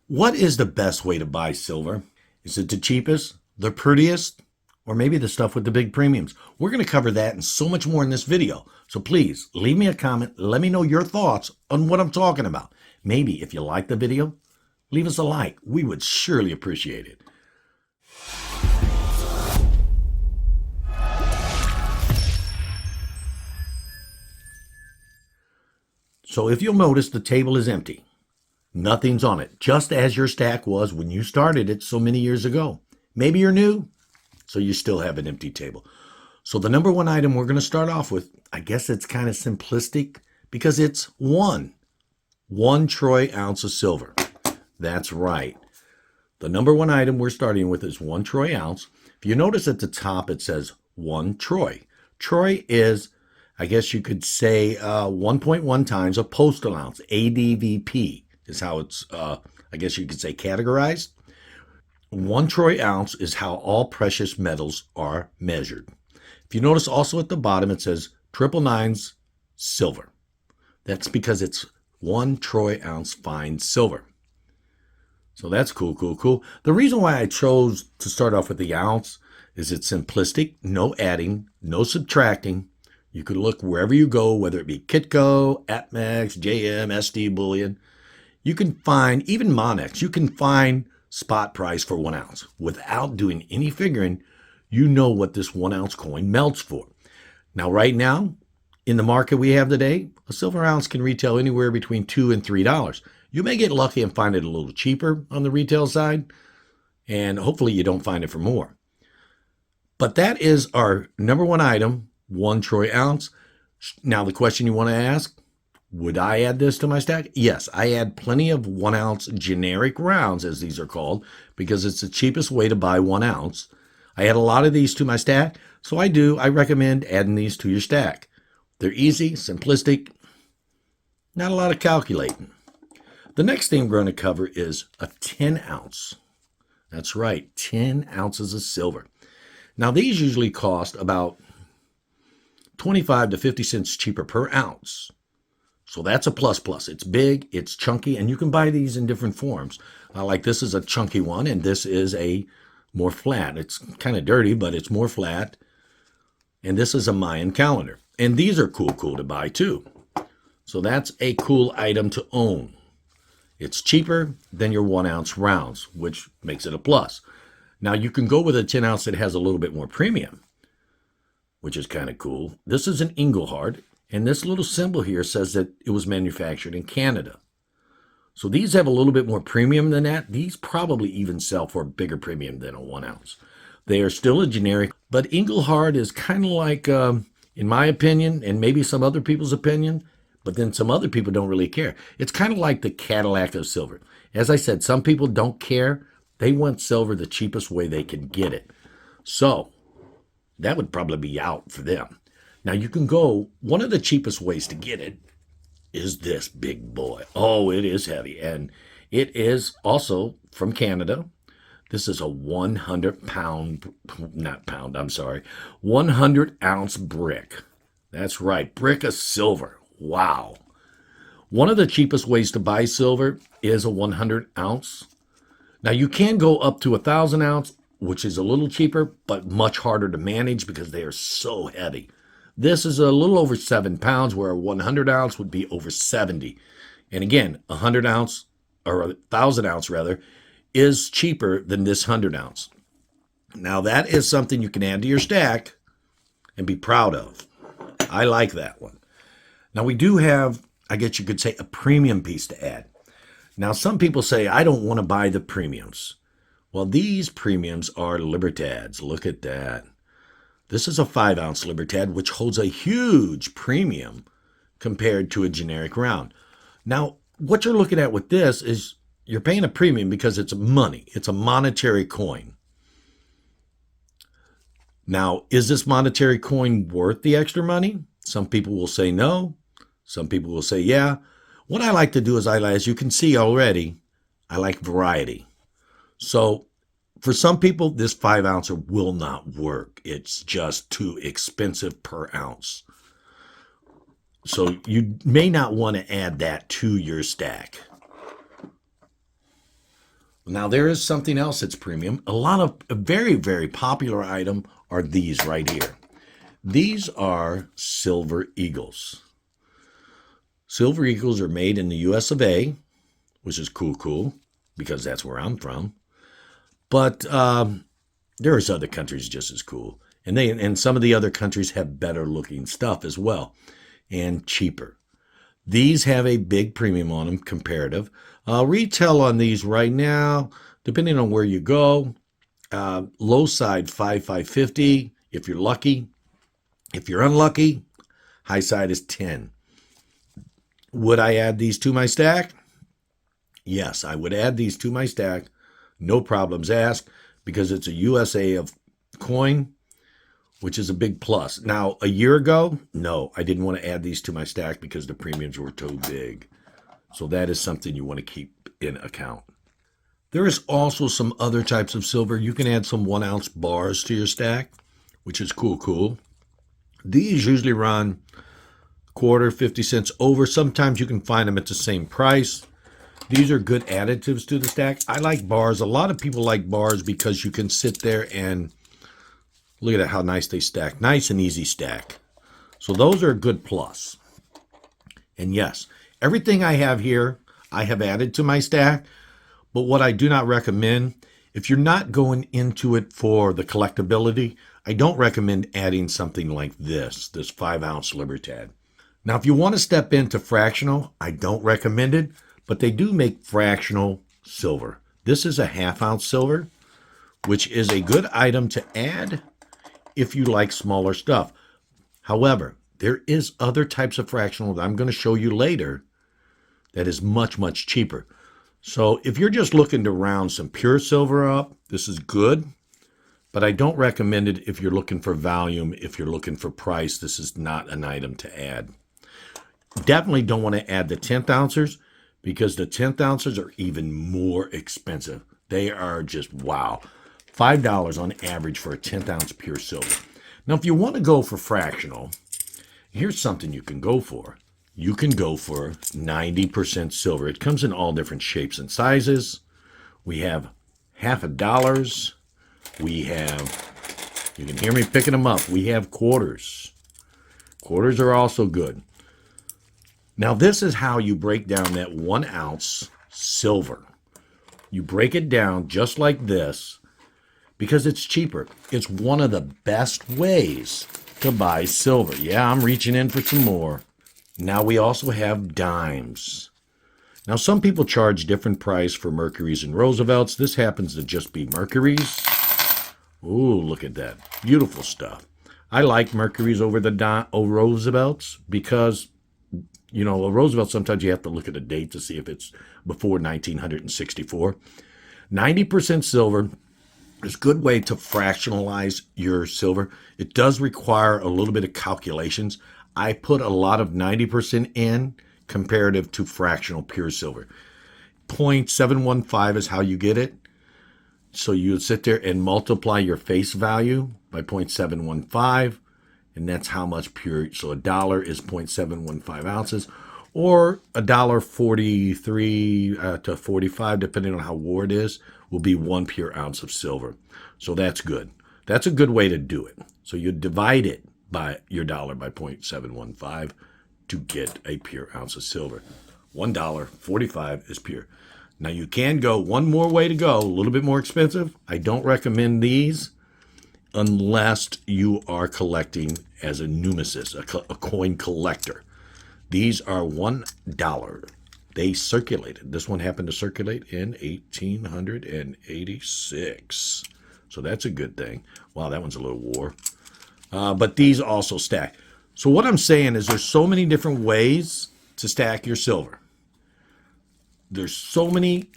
What is the best way to buy silver? Is it the cheapest, the prettiest, or maybe the stuff with the big premiums? We're going to cover that and so much more in this video. So please leave me a comment. Let me know your thoughts on what I'm talking about. Maybe if you like the video, leave us a like. We would surely appreciate it. So if you'll notice, the table is empty. Nothing's on it, just as your stack was when you started it so many years ago. Maybe you're new, so you still have an empty table. So the number one item we're going to start off with, I guess it's kind of simplistic because it's one troy ounce of silver. That's right. The number one item we're starting with is 1 troy ounce. If you notice at the top, it says 1 troy. Troy is, I guess you could say, 1.1 times a postal ounce, ADVP. Is how it's, I guess you could say, categorized. 1 troy ounce is how all precious metals are measured. If you notice also at the bottom, it says 999 silver. That's because it's 1 troy ounce fine silver. So that's cool. The reason why I chose to start off with the ounce is it's simplistic, no adding, no subtracting. You could look wherever you go, whether it be Kitco, APMEX, JM, SD Bullion. You can find, even Monex, you can find spot price for 1 ounce. Without doing any figuring, you know what this 1 ounce coin melts for. Now, right now, in the market we have today, a silver ounce can retail anywhere between $2 and $3. You may get lucky and find it a little cheaper on the retail side, and hopefully you don't find it for more. But that is our number one item, 1 troy ounce. Now, the question you want to ask, would I add this to my stack? Yes, I add plenty of 1 ounce generic rounds, as these are called, because it's the cheapest way to buy 1 ounce. I add a lot of these to my stack, so I recommend adding these to your stack. They're easy, simplistic, not a lot of calculating. The next thing we're going to cover is a 10 ounce. That's right, 10 ounces of silver. Now, these usually cost about 25 to 50 cents cheaper per ounce. So that's a plus. It's big, it's chunky, and you can buy these in different forms. Like this is a chunky one, and this is a more flat. It's kind of dirty, but it's more flat. And this is a Mayan calendar. And these are cool to buy too. So that's a cool item to own. It's cheaper than your 1 ounce rounds, which makes it a plus. Now you can go with a 10 ounce that has a little bit more premium, which is kind of cool. This is an Engelhard. And this little symbol here says that it was manufactured in Canada. So these have a little bit more premium than that. These probably even sell for a bigger premium than a 1 ounce. They are still a generic, but Engelhard is kind of like, in my opinion, and maybe some other people's opinion, but then some other people don't really care. It's kind of like the Cadillac of silver. As I said, some people don't care. They want silver the cheapest way they can get it. So that would probably be out for them. Now you can go, one of the cheapest ways to get it is this big boy. Oh, it is heavy. And it is also from Canada. This is a 100 ounce brick. That's right, brick of silver. Wow. One of the cheapest ways to buy silver is a 100 ounce. Now you can go up to 1,000 ounce, which is a little cheaper, but much harder to manage because they are so heavy. This is a little over 7 pounds, where a 100 ounce would be over 70. And again, 100 ounce, or 1,000 ounce rather, is cheaper than this 100 ounce. Now that is something you can add to your stack and be proud of. I like that one. Now we do have, I guess you could say, a premium piece to add. Now some people say, I don't want to buy the premiums. Well, these premiums are Libertads. Look at that. This is a 5 ounce Libertad, which holds a huge premium compared to a generic round. Now, what you're looking at with this is you're paying a premium because it's money. It's a monetary coin. Now, is this monetary coin worth the extra money? Some people will say no. Some people will say yeah. What I like to do is, as you can see already, I like variety. So for some people, this 5 ouncer will not work. It's just too expensive per ounce. So you may not want to add that to your stack. Now, there is something else that's premium. A very, very popular item are these right here. These are Silver Eagles. Silver Eagles are made in the US of A, which is cool, because that's where I'm from. But there's other countries just as cool. And some of the other countries have better looking stuff as well and cheaper. These have a big premium on them, comparative. Retail on these right now, depending on where you go, low side 5,550 if you're lucky. If you're unlucky, high side is 10. Would I add these to my stack? Yes, I would add these to my stack. No problems asked, because it's a USA of coin, which is a big plus. Now, a year ago, no, I didn't want to add these to my stack because the premiums were too big. So that is something you want to keep in account. There is also some other types of silver. You can add some 1 ounce bars to your stack, which is cool. These usually run quarter, 50 cents over. Sometimes you can find them at the same price. These are good additives to the stack. I like bars. A lot of people like bars because you can sit there and look at how nice they stack. Nice and easy stack. So those are a good plus. And yes, everything I have here, I have added to my stack. But what I do not recommend, if you're not going into it for the collectability, I don't recommend adding something like this 5 ounce Libertad. Now, if you want to step into fractional, I don't recommend it, but they do make fractional silver. This is a 1/2 ounce silver, which is a good item to add if you like smaller stuff. However, there is other types of fractional that I'm going to show you later that is much, much cheaper. So if you're just looking to round some pure silver up, this is good, but I don't recommend it if you're looking for volume. If you're looking for price, this is not an item to add. Definitely don't want to add the 10th ounces, because the 10th ounces are even more expensive. They are just, wow, $5 on average for a 10th ounce pure silver. Now, if you want to go for fractional, here's something you can go for. You can go for 90% silver. It comes in all different shapes and sizes. We have $50. We have, you can hear me picking them up, we have quarters. Quarters are also good. Now, this is how you break down that 1 ounce silver. You break it down just like this because it's cheaper. It's one of the best ways to buy silver. Yeah, I'm reaching in for some more. Now, we also have dimes. Now, some people charge different price for Mercuries and Roosevelts. This happens to just be Mercuries. Ooh, look at that. Beautiful stuff. I like Mercuries over the Roosevelts because, you know, a Roosevelt, sometimes you have to look at a date to see if it's before 1964. 90% silver is a good way to fractionalize your silver. It does require a little bit of calculations. I put a lot of 90% in comparative to fractional pure silver. 0.715 is how you get it. So you would sit there and multiply your face value by 0.715. And that's how much pure. So $1 is 0.715 ounces, or $1.43 to 45, depending on how war it is, will be 1 pure ounce of silver. So that's good. That's a good way to do it. So you divide it by your dollar by 0.715 to get a pure ounce of silver. $1.45 is pure. Now you can go one more way to go, a little bit more expensive. I don't recommend these unless you are collecting as a numismatist, a coin collector. These are $1. They circulated. This one happened to circulate in 1886. So that's a good thing. Wow, that one's a little war. But these also stack. So what I'm saying is there's so many different ways to stack your silver. There's so many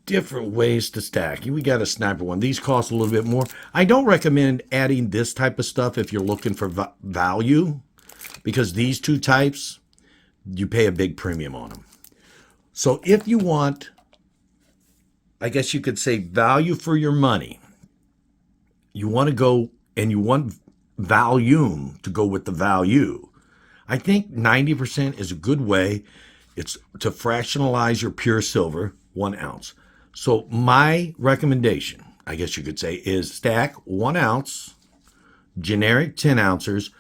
different ways to stack. We got a sniper one. These cost a little bit more. I don't recommend adding this type of stuff if you're looking for value, because these two types, you pay a big premium on them. So if you want, I guess you could say, value for your money, you want to go and you want volume to go with the value. I think 90% is a good way. It's to fractionalize your pure silver, 1 ounce. So my recommendation, I guess you could say, is stack 1 ounce, generic 10 ounces.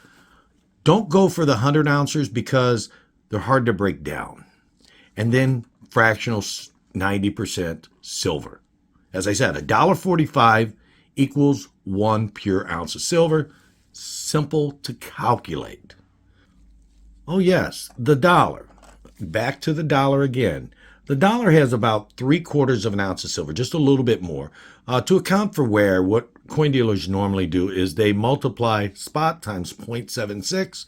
Don't go for the 100 ounces because they're hard to break down. And then fractional 90% silver. As I said, $1.45 equals 1 pure ounce of silver. Simple to calculate. Oh yes, the dollar. Back to the dollar again. The dollar has about 3/4 of an ounce of silver, just a little bit more. To account for wear, what coin dealers normally do is they multiply spot times 0.76.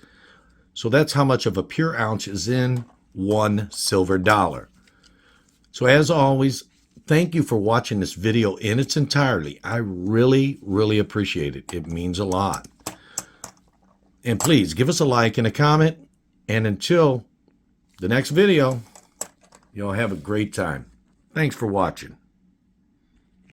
So that's how much of a pure ounce is in 1 silver dollar. So as always, thank you for watching this video in its entirety. I really, really appreciate it. It means a lot. And please give us a like and a comment. And until the next video, y'all have a great time. Thanks for watching.